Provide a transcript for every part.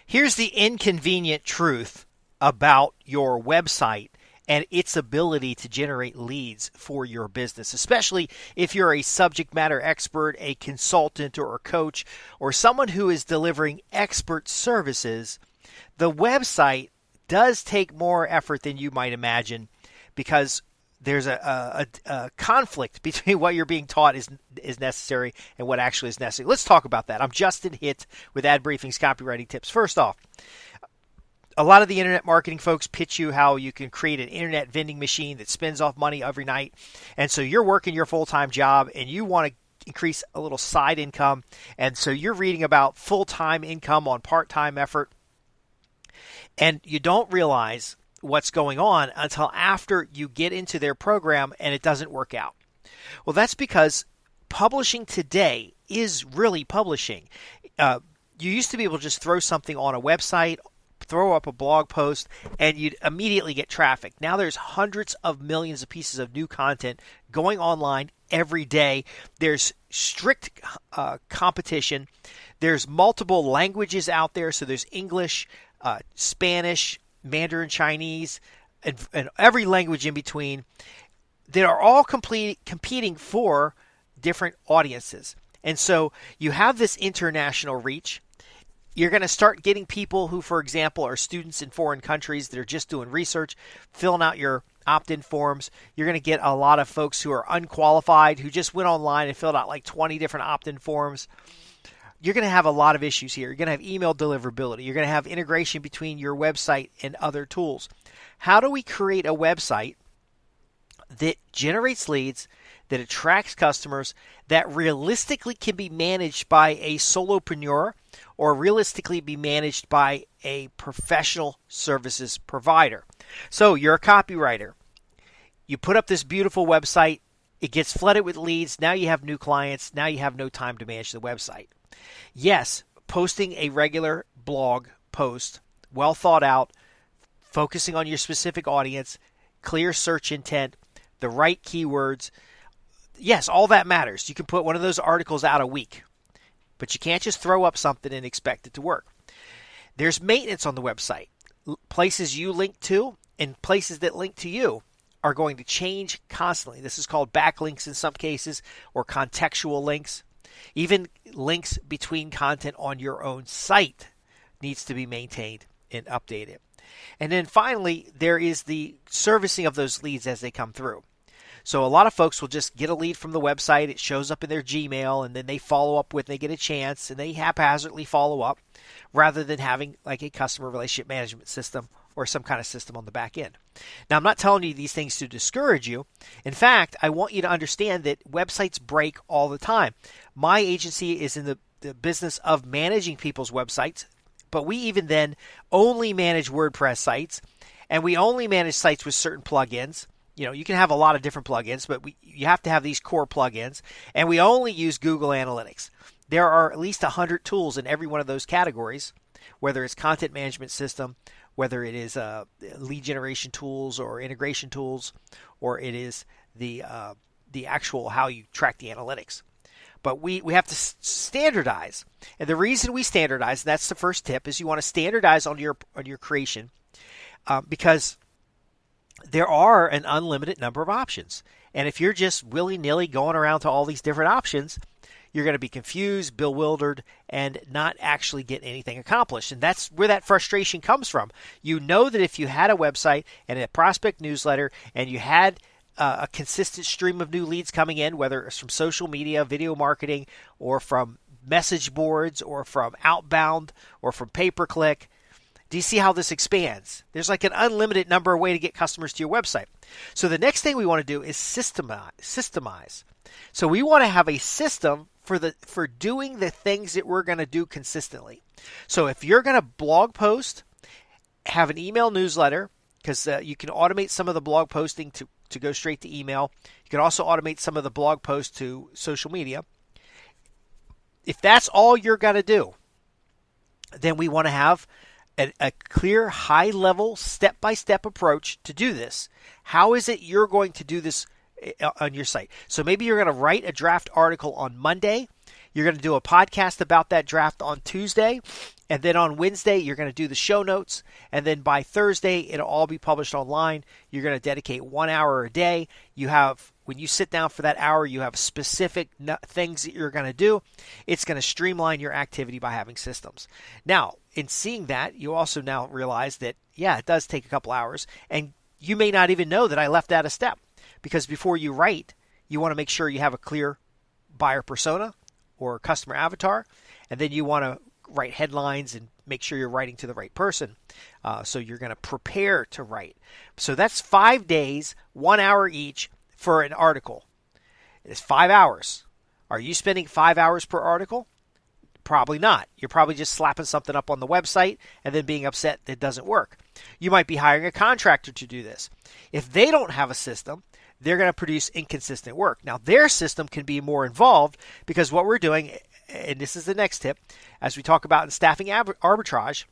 Here's the inconvenient truth about your website and its ability to generate leads for your business, especially if you're a subject matter expert, a consultant, or a coach, or someone who is delivering expert services. The website does take more effort than you might imagine because there's a conflict between what you're being taught is necessary and what actually is necessary. Let's talk about that. I'm Justin Hitt with Ad Briefing's Copywriting Tips. First off, a lot of the internet marketing folks pitch you how you can create an internet vending machine that spins off money every night. And so you're working your full-time job and you want to increase a little side income. And so you're reading about full-time income on part-time effort. And you don't realize what's going on until after you get into their program and it doesn't work out. Well, that's because publishing today is really publishing. You used to be able to just throw something on a website, throw up a blog post, and you'd immediately get traffic. Now there's hundreds of millions of pieces of new content going online every day. There's strict competition. There's multiple languages out there. So there's English, Spanish, Mandarin Chinese, and every language in between that are all competing for different audiences. And so you have this international reach. You're going to start getting people who, for example, are students in foreign countries that are just doing research, filling out your opt-in forms. You're going to get a lot of folks who are unqualified, who just went online and filled out like 20 different opt-in forms. You're going to have a lot of issues here. You're going to have email deliverability. You're going to have integration between your website and other tools. How do we create a website that generates leads, that attracts customers, that realistically can be managed by a solopreneur or realistically be managed by a professional services provider? So you're a copywriter. You put up this beautiful website. It gets flooded with leads. Now you have new clients. Now you have no time to manage the website. Yes, posting a regular blog post, well thought out, focusing on your specific audience, clear search intent, the right keywords. Yes, all that matters. You can put one of those articles out a week, but you can't just throw up something and expect it to work. There's maintenance on the website. Places you link to and places that link to you are going to change constantly. This is called backlinks in some cases, or contextual links. Even links between content on your own site needs to be maintained and updated. And then finally, there is the servicing of those leads as they come through. So a lot of folks will just get a lead from the website. It shows up in their Gmail, and then they follow up when they get a chance, and they haphazardly follow up rather than having like a customer relationship management system or some kind of system on the back end. Now, I'm not telling you these things to discourage you. In fact, I want you to understand that websites break all the time. My agency is in the business of managing people's websites, but we even then only manage WordPress sites, and we only manage sites with certain plugins. You know, you can have a lot of different plugins, but you have to have these core plugins, and we only use Google Analytics. There are at least 100 tools in every one of those categories, whether it's content management system, whether it is lead generation tools or integration tools, or it is the actual how you track the analytics. But we have to standardize. And the reason we standardize, and that's the first tip, is you want to standardize on your creation because there are an unlimited number of options. And if you're just willy-nilly going around to all these different options, you're going to be confused, bewildered, and not actually get anything accomplished. And that's where that frustration comes from. You know that if you had a website and a prospect newsletter and you had a consistent stream of new leads coming in, whether it's from social media, video marketing, or from message boards, or from outbound, or from pay-per-click, do you see how this expands? There's like an unlimited number of ways to get customers to your website. So the next thing we want to do is systemize. So we want to have a system for doing the things that we're going to do consistently. So if you're going to blog post, have an email newsletter, because you can automate some of the blog posting to go straight to email. You can also automate some of the blog posts to social media. If that's all you're going to do, then we want to have a clear, high-level, step-by-step approach to do this. How is it you're going to do this on your site? So maybe you're going to write a draft article on Monday. You're going to do a podcast about that draft on Tuesday. And then on Wednesday, you're going to do the show notes. And then by Thursday, it'll all be published online. You're going to dedicate 1 hour a day. When you sit down for that hour, you have specific things that you're going to do. It's going to streamline your activity by having systems. Now, in seeing that, you also now realize that, yeah, it does take a couple hours. And you may not even know that I left out a step. Because before you write, you want to make sure you have a clear buyer persona or customer avatar. And then you want to write headlines and make sure you're writing to the right person. So you're going to prepare to write. So that's 5 days, 1 hour each for an article. It's 5 hours. Are you spending 5 hours per article? Probably not. You're probably just slapping something up on the website and then being upset that it doesn't work. You might be hiring a contractor to do this. If they don't have a system, they're going to produce inconsistent work. Now, their system can be more involved because what we're doing, and this is the next tip, as we talk about in staffing arbitrage,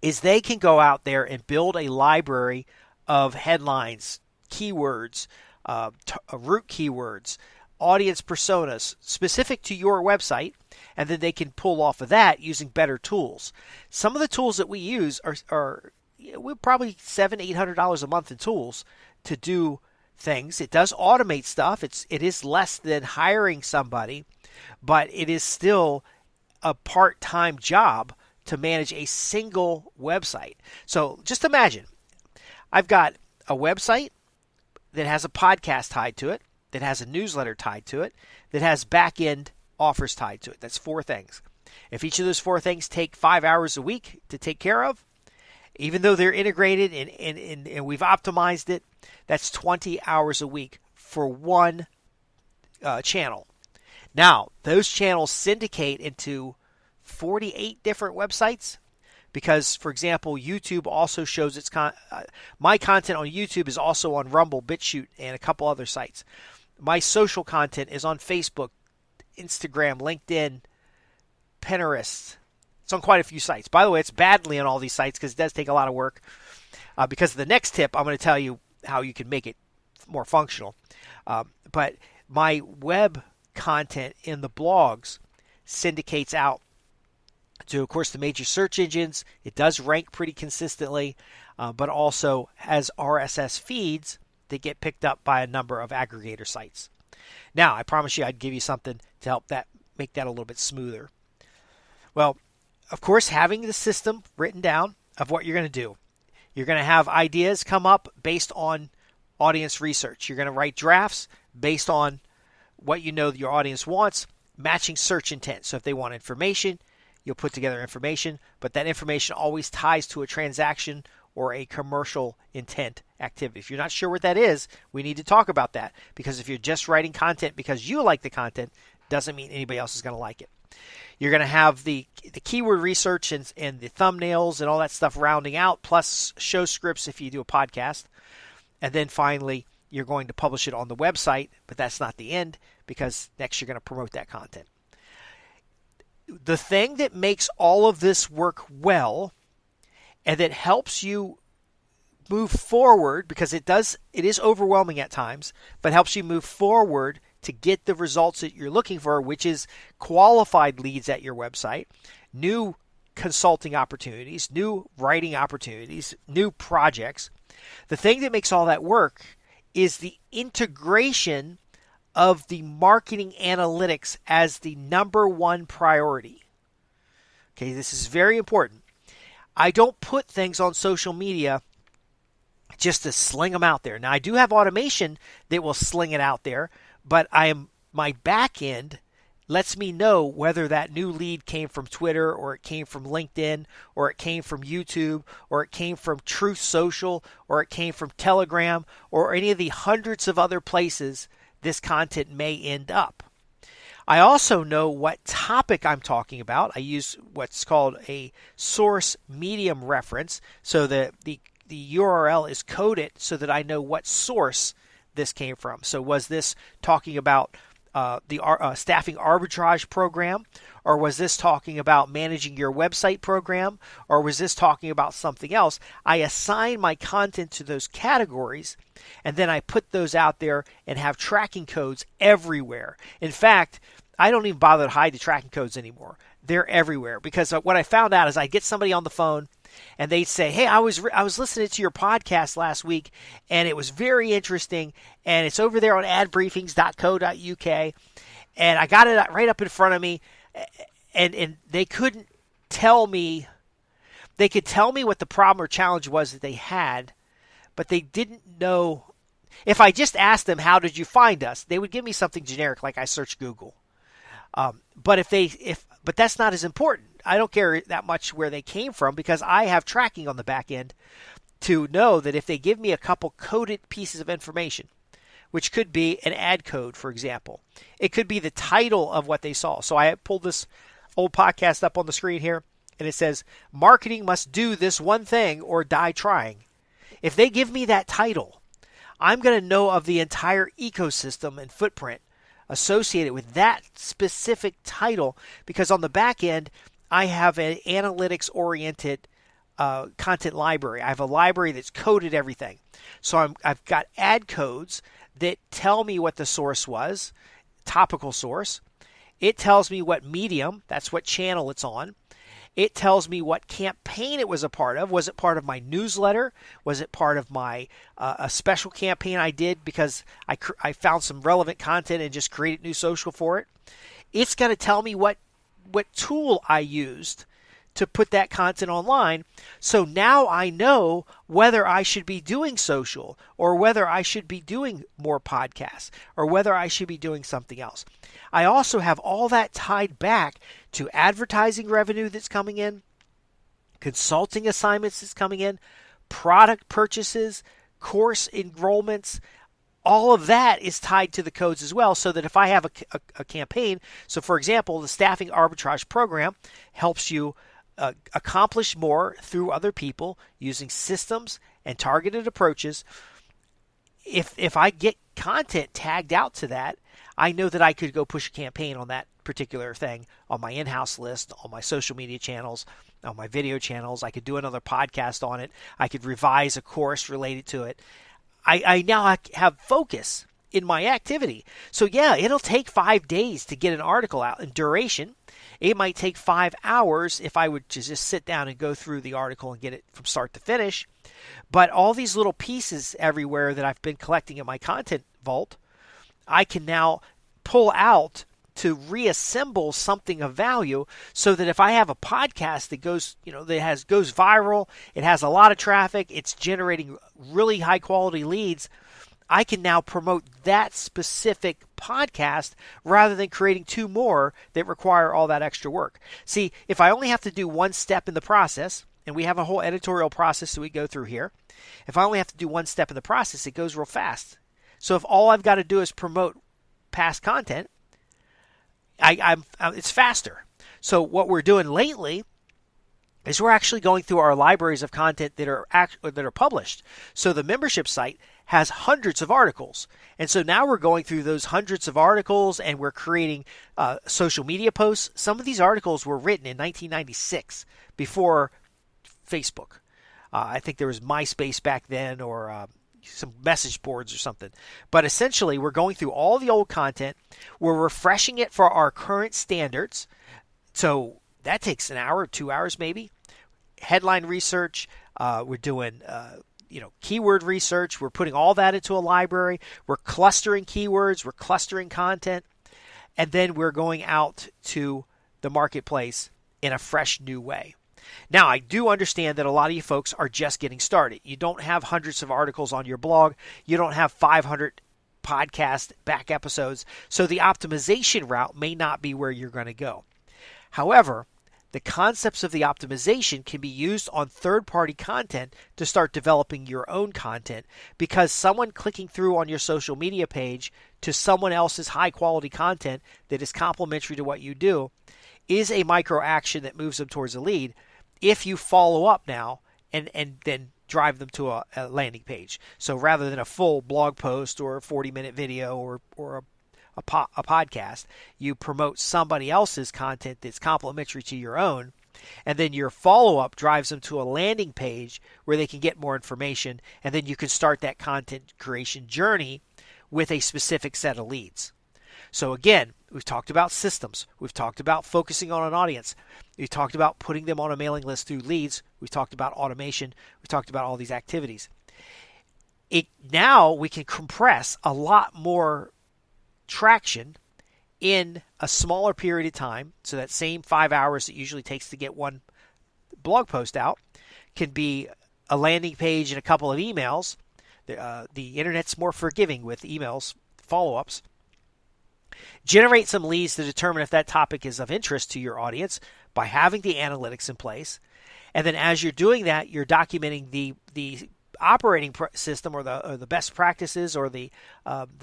is they can go out there and build a library of headlines, keywords, root keywords, audience personas specific to your website, and then they can pull off of that using better tools. Some of the tools that we use are we're probably $700-800 a month in tools to do things. It does automate stuff. It is less than hiring somebody, but it is still a part-time job to manage a single website. So just imagine, I've got a website that has a podcast tied to it, that has a newsletter tied to it, that has back-end offers tied to it. That's 4 things. If each of those 4 things take 5 hours a week to take care of, even though they're integrated and we've optimized it, that's 20 hours a week for one channel. Now, those channels syndicate into 48 different websites because, for example, YouTube also shows its my content on YouTube is also on Rumble, BitChute, and a couple other sites. My social content is on Facebook, Instagram, LinkedIn, Pinterest. It's on quite a few sites. By the way, it's badly on all these sites because it does take a lot of work. Because of the next tip, I'm going to tell you how you can make it more functional. But my web content in the blogs syndicates out to, of course, the major search engines. It does rank pretty consistently, but also has RSS feeds that get picked up by a number of aggregator sites. Now, I promise you I'd give you something to help that make that a little bit smoother. Well, of course, having the system written down of what you're going to do. You're going to have ideas come up based on audience research. You're going to write drafts based on what you know your audience wants, matching search intent. So if they want information, you'll put together information, but that information always ties to a transaction or a commercial intent activity. If you're not sure what that is, we need to talk about that, because if you're just writing content because you like the content, doesn't mean anybody else is going to like it. You're going to have the keyword research and the thumbnails and all that stuff rounding out, plus show scripts if you do a podcast. And then finally, you're going to publish it on the website, but that's not the end, because next you're going to promote that content. The thing that makes all of this work well and that helps you move forward, because it is overwhelming at times, but helps you move forward to get the results that you're looking for, which is qualified leads at your website, new consulting opportunities, new writing opportunities, new projects. The thing that makes all that work is the integration of the marketing analytics as the number one priority. Okay, this is very important. I don't put things on social media just to sling them out there. Now, I do have automation that will sling it out there, but my back end lets me know whether that new lead came from Twitter, or it came from LinkedIn, or it came from YouTube, or it came from Truth Social, or it came from Telegram, or any of the hundreds of other places this content may end up. I also know what topic I'm talking about. I use what's called a source medium reference, so that the URL is coded so that I know what source this came from. So was this talking about the staffing arbitrage program, or was this talking about managing your website program, or was this talking about something else? I assign my content to those categories, and then I put those out there and have tracking codes everywhere. In fact, I don't even bother to hide the tracking codes anymore. They're everywhere, because what I found out is I get somebody on the phone and they'd say, "Hey, I was listening to your podcast last week and it was very interesting, and it's over there on adbriefings.co.uk, and I got it right up in front of me, and they couldn't tell me. They could tell me what the problem or challenge was that they had, but they didn't know." If I just asked them, "How did you find us?" they would give me something generic like I searched Google. But that's not as important. I don't care that much where they came from, because I have tracking on the back end to know that if they give me a couple coded pieces of information, which could be an ad code, for example, it could be the title of what they saw. So I pulled this old podcast up on the screen here, and it says, "Marketing must do this one thing or die trying." If they give me that title, I'm going to know of the entire ecosystem and footprint associated with that specific title, because on the back end, I have an analytics-oriented content library. I have a library that's coded everything. So I've got ad codes that tell me what the source was, topical source. It tells me what medium, that's what channel it's on. It tells me what campaign it was a part of. Was it part of my newsletter? Was it part of my a special campaign I did because I found some relevant content and just created new social for it? It's going to tell me what tool I used to put that content online. So now I know whether I should be doing social, or whether I should be doing more podcasts, or whether I should be doing something else. I also have all that tied back to advertising revenue that's coming in, consulting assignments that's coming in, product purchases, course enrollments. All of that is tied to the codes as well, so that if I have a campaign, so for example, the Staffing Arbitrage Program helps you accomplish more through other people using systems and targeted approaches. If I get content tagged out to that, I know that I could go push a campaign on that particular thing on my in-house list, on my social media channels, on my video channels. I could do another podcast on it. I could revise a course related to it. I now have focus in my activity. So yeah, it'll take 5 days to get an article out in duration. It might take 5 hours if I would just sit down and go through the article and get it from start to finish. But all these little pieces everywhere that I've been collecting in my content vault, I can now pull out to reassemble something of value, so that if I have a podcast that goes viral, it has a lot of traffic, it's generating really high quality leads, I can now promote that specific podcast rather than creating 2 more that require all that extra work. See, if I only have to do one step in the process, and we have a whole editorial process that we go through here, if I only have to do one step in the process, it goes real fast. So if all I've got to do is promote past content, it's faster. So what we're doing lately is we're actually going through our libraries of content that are published. So the membership site has hundreds of articles. And so now we're going through those hundreds of articles, and we're creating social media posts. Some of these articles were written in 1996, before Facebook. I think there was MySpace back then, or some message boards or something. But essentially, we're going through all the old content. We're refreshing it for our current standards. So that takes an hour, 2 hours maybe. Headline research. We're doing keyword research. We're putting all that into a library. We're clustering keywords. We're clustering content. And then we're going out to the marketplace in a fresh new way. Now, I do understand that a lot of you folks are just getting started. You don't have hundreds of articles on your blog. You don't have 500 podcast back episodes. So the optimization route may not be where you're going to go. However, the concepts of the optimization can be used on third-party content to start developing your own content, because someone clicking through on your social media page to someone else's high-quality content that is complementary to what you do is a micro action that moves them towards a lead, if you follow up now and then drive them to a landing page. So rather than a full blog post or a 40-minute video or a podcast, you promote somebody else's content that's complementary to your own, and then your follow-up drives them to a landing page where they can get more information, and then you can start that content creation journey with a specific set of leads. So again, we've talked about systems. We've talked about focusing on an audience. We've talked about putting them on a mailing list through leads. We've talked about automation. We've talked about all these activities. Now we can compress a lot more traction in a smaller period of time. So that same 5 hours it usually takes to get one blog post out can be a landing page and a couple of emails. The internet's more forgiving with emails, follow-ups. Generate some leads to determine if that topic is of interest to your audience by having the analytics in place. And then as you're doing that, you're documenting the operating system or the best practices or the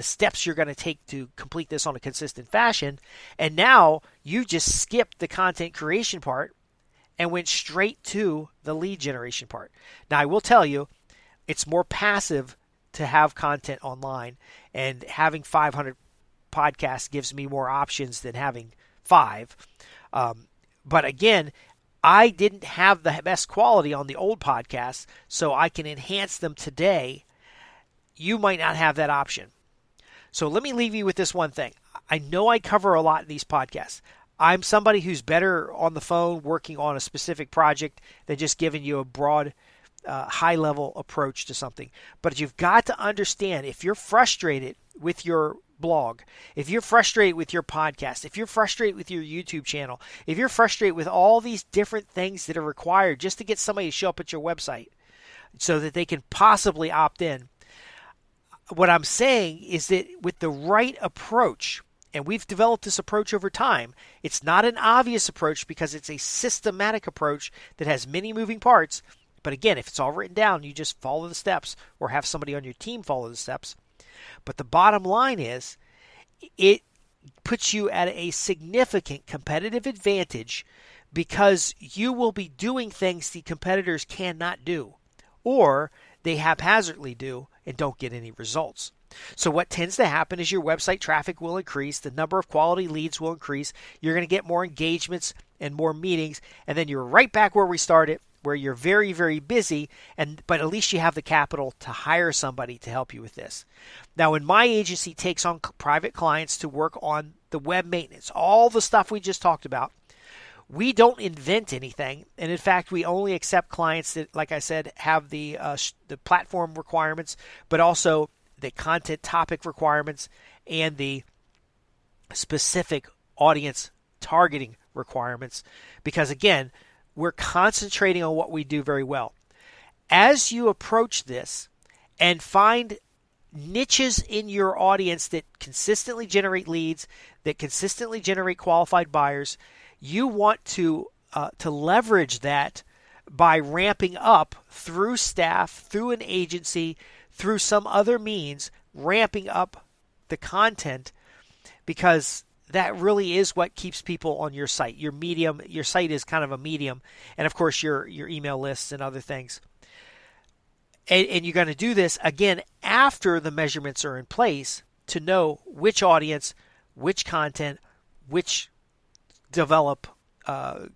steps you're going to take to complete this on a consistent fashion. And now you just skipped the content creation part and went straight to the lead generation part. Now, I will tell you, it's more passive to have content online, and having 500 podcasts gives me more options than having 5. But again, I didn't have the best quality on the old podcasts, so I can enhance them today. You might not have that option. So let me leave you with this one thing. I know I cover a lot in these podcasts. I'm somebody who's better on the phone working on a specific project than just giving you a broad, high-level approach to something. But you've got to understand, if you're frustrated with your blog, if you're frustrated with your podcast, if you're frustrated with your YouTube channel, if you're frustrated with all these different things that are required just to get somebody to show up at your website so that they can possibly opt in, what I'm saying is that with the right approach, and we've developed this approach over time, it's not an obvious approach because it's a systematic approach that has many moving parts. But again, if it's all written down, you just follow the steps or have somebody on your team follow the steps. But the bottom line is, it puts you at a significant competitive advantage because you will be doing things the competitors cannot do, or they haphazardly do and don't get any results. So what tends to happen is your website traffic will increase, the number of quality leads will increase, you're going to get more engagements and more meetings, and then you're right back where we started, where you're very, very busy, but at least you have the capital to hire somebody to help you with this. Now, when my agency takes on private clients to work on the web maintenance, all the stuff we just talked about, we don't invent anything. And in fact, we only accept clients that, like I said, have the platform requirements, but also the content topic requirements and the specific audience targeting requirements. Because again, we're concentrating on what we do very well. As you approach this and find niches in your audience that consistently generate leads, that consistently generate qualified buyers, you want to leverage that by ramping up through staff, through an agency, through some other means, ramping up the content, because that really is what keeps people on your site. Your site is kind of a medium, and of course your email lists and other things. And you're going to do this again after the measurements are in place to know which audience, which content, which develop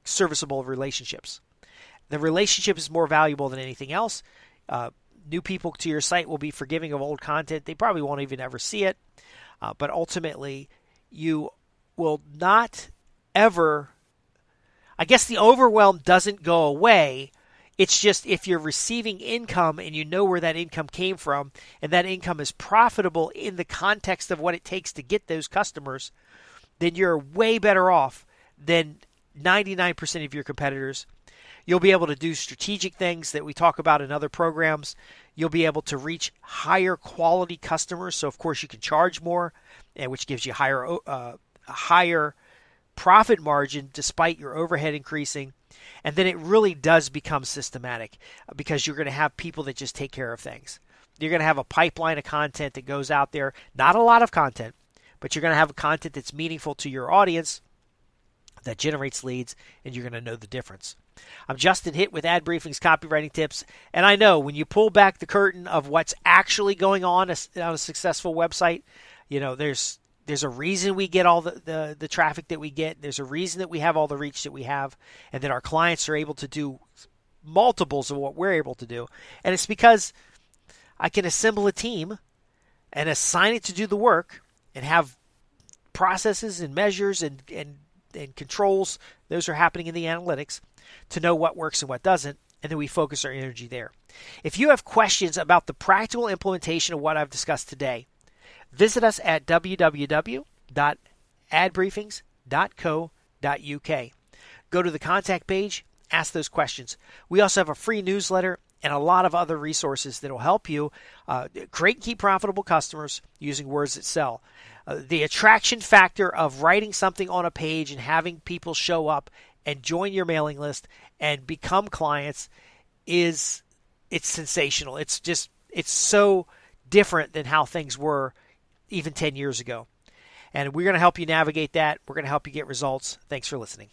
serviceable relationships. The relationship is more valuable than anything else. New people to your site will be forgiving of old content. They probably won't even ever see it. But ultimately, you will not ever, I guess the overwhelm doesn't go away. It's just if you're receiving income and you know where that income came from, and that income is profitable in the context of what it takes to get those customers, then you're way better off than 99% of your competitors. You'll be able to do strategic things that we talk about in other programs. You'll be able to reach higher quality customers. So, of course, you can charge more, which gives you a higher profit margin despite your overhead increasing. And then it really does become systematic because you're going to have people that just take care of things. You're going to have a pipeline of content that goes out there. Not a lot of content, but you're going to have content that's meaningful to your audience, that generates leads, and you're going to know the difference. I'm Justin Hitt with Ad Briefing's Copywriting Tips, and I know when you pull back the curtain of what's actually going on a successful website, you know, there's a reason we get all the traffic that we get. There's a reason that we have all the reach that we have, and that our clients are able to do multiples of what we're able to do. And it's because I can assemble a team and assign it to do the work and have processes and measures and controls. Those are happening in the analytics to know what works and what doesn't, and then we focus our energy there. If you have questions about the practical implementation of what I've discussed today, visit us at www.adbriefings.co.uk. Go to the contact page, ask those questions. We also have a free newsletter and a lot of other resources that will help you create and keep profitable customers using words that sell. The attraction factor of writing something on a page and having people show up and join your mailing list and become clients it's sensational. It's so different than how things were even 10 years ago. And we're going to help you navigate that. We're going to help you get results. Thanks for listening.